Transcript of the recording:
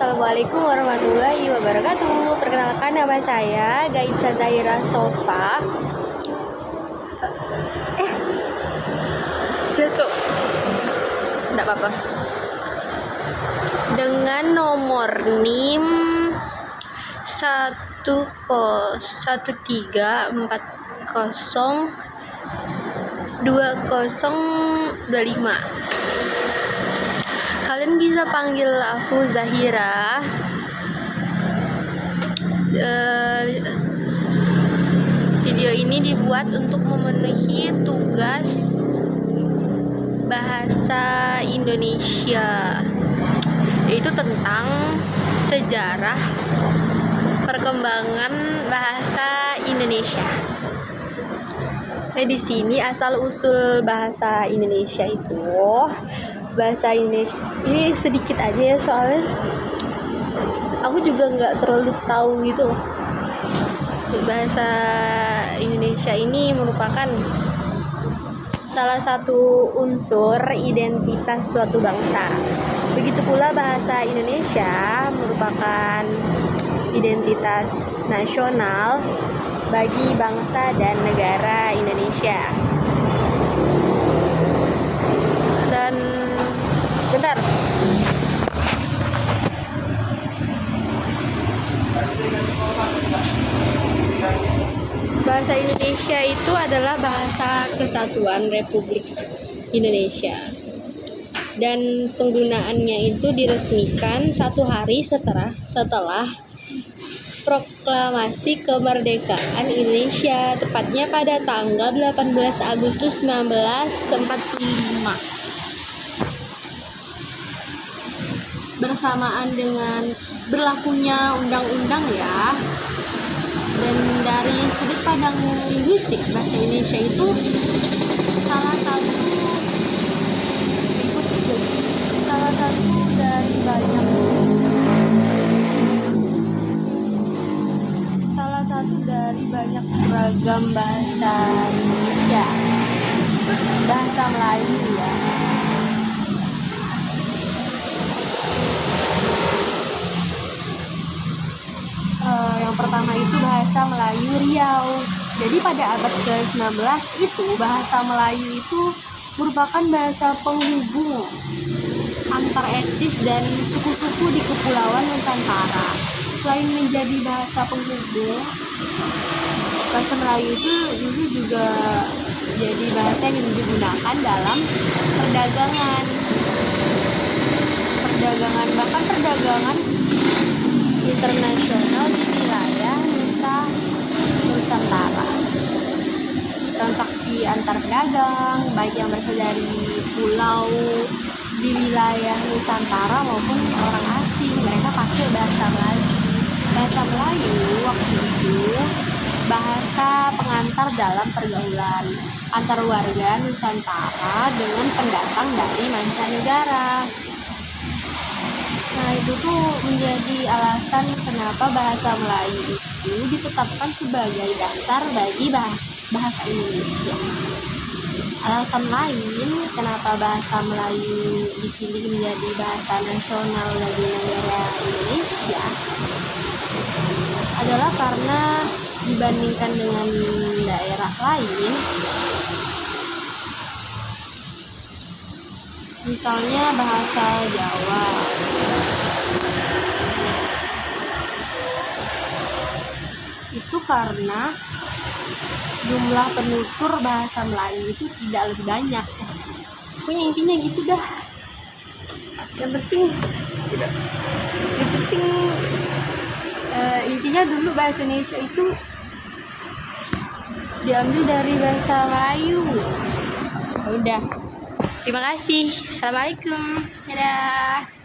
Assalamualaikum warahmatullahi wabarakatuh. Perkenalkan, nama saya Gaitsa Zahira Sofa. Jatuh. Tidak apa-apa. Dengan nomor NIM 134020205. Kalian bisa panggil aku Zahira. Video ini dibuat untuk memenuhi tugas bahasa Indonesia, yaitu tentang sejarah perkembangan bahasa Indonesia. Di sini asal usul bahasa Indonesia itu, bahasa Indonesia ini sedikit aja ya, soalnya aku juga nggak terlalu tahu gitu. Bahasa Indonesia ini merupakan salah satu unsur identitas suatu bangsa. Begitu pula bahasa Indonesia merupakan identitas nasional bagi bangsa dan negara Indonesia. Dan bentar. Bahasa Indonesia itu adalah bahasa kesatuan Republik Indonesia. Dan penggunaannya itu diresmikan 1 hari setelah Proklamasi Kemerdekaan Indonesia, tepatnya pada tanggal 18 Agustus 1945. Bersamaan dengan berlakunya undang-undang ya. Dan dari sudut pandang linguistik, bahasa Indonesia itu salah satu dari banyak beragam bahasa Indonesia. Bahasa Melayu ya. Yang pertama itu bahasa Melayu Riau. Jadi pada abad ke-19 itu bahasa Melayu itu merupakan bahasa penghubung antar etnis dan suku-suku di Kepulauan Nusantara. Selain menjadi bahasa penghubung, bahasa Melayu itu dulu juga jadi bahasa yang digunakan dalam perdagangan, bahkan perdagangan internasional di wilayah Nusantara. Transaksi antar pedagang, baik yang berasal dari pulau di wilayah Nusantara maupun orang asing, mereka pakai bahasa Melayu. Bahasa Melayu waktu itu bahasa pengantar dalam pergaulan antar warga Nusantara dengan pendatang dari mancanegara. Nah, itu tuh menjadi alasan kenapa bahasa Melayu itu ditetapkan sebagai dasar bagi bahasa Indonesia. Alasan lain kenapa bahasa Melayu dipilih menjadi bahasa nasional bagi negara Indonesia adalah karena dibandingkan dengan daerah lain, misalnya bahasa Jawa, itu karena jumlah penutur bahasa Melayu itu tidak lebih banyak. Pokoknya intinya gitu dah. Yang penting intinya dulu bahasa Indonesia itu diambil dari bahasa Melayu. Udah. Terima kasih. Assalamualaikum. Dadah.